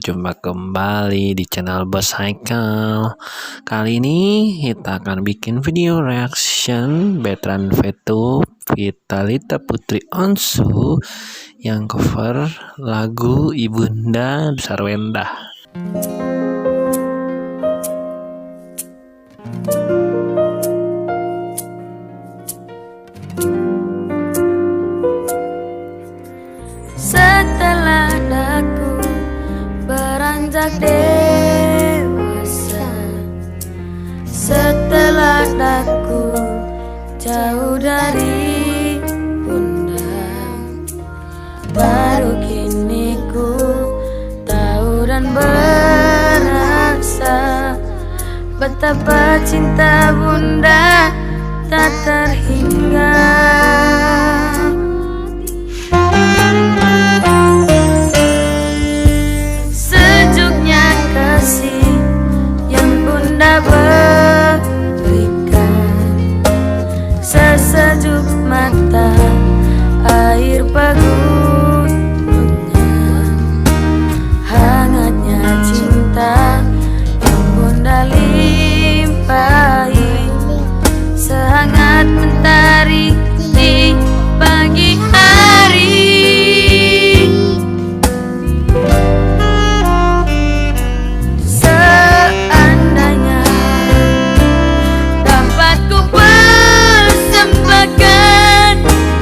berjumpa kembali di channel Bos Haikal. Kali ini kita akan bikin video reaction Betran Vetu Vitalita Putri Onsu yang cover lagu Ibunda Sarwenda. Setelah daku beranjak dewasa, setelah daku jauh dari bunda, baru kini ku tahu dan berasa betapa cinta bunda tak terhingga. Sesejuk mata air pegunungan, hangatnya cinta yang bunda limpahi, sehangat mentari di pagi hari. Seandainya dapat ku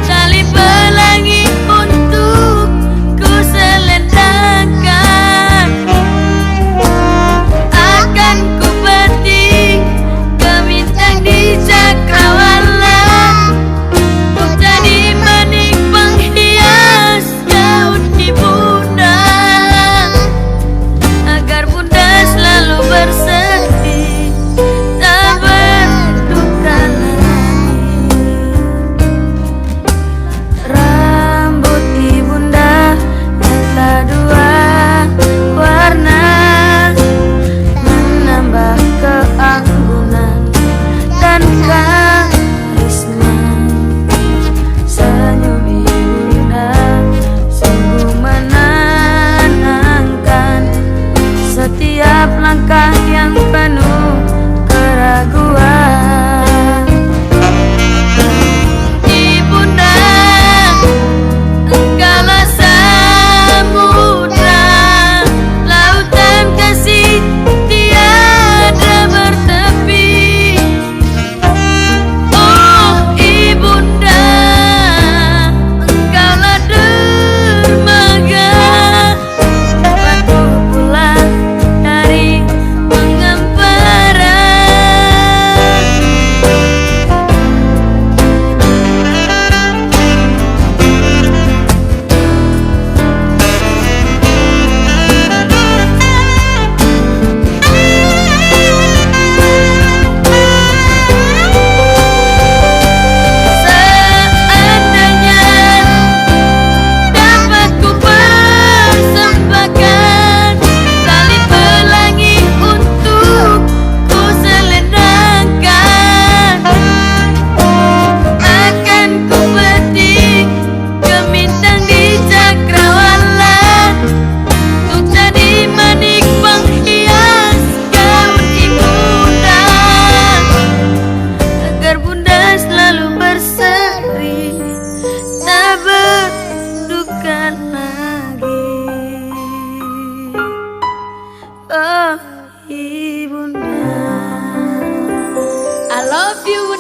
tali pelangi untuk ku selendangkan, akan ku petik gemintang di cakrawala untuk jadi manik penghias gaun ibunda, agar bunda selalu bersedih tak berduka lagi. Rambut ibunda telah dua warna, menambah keanggunan dan karisma. Senyum ibunda sungguh menenangkan setiap langkah yang penuh keraguan. Ibunda, engkaulah samudra, lautan kasih tiada bertepi. Oh ibunda, engkaulah dermaga, tempat ku pulang dari mengempara. Seandainya dapat ku persembahkan tali pelangi untuk ku selendangkan, akan ku petik gemintang di cakrawala untuk jadi manik penghias gaun ibunda, agar bunda selalu berseri tak berduka lagi. Oh ibunda, I love you.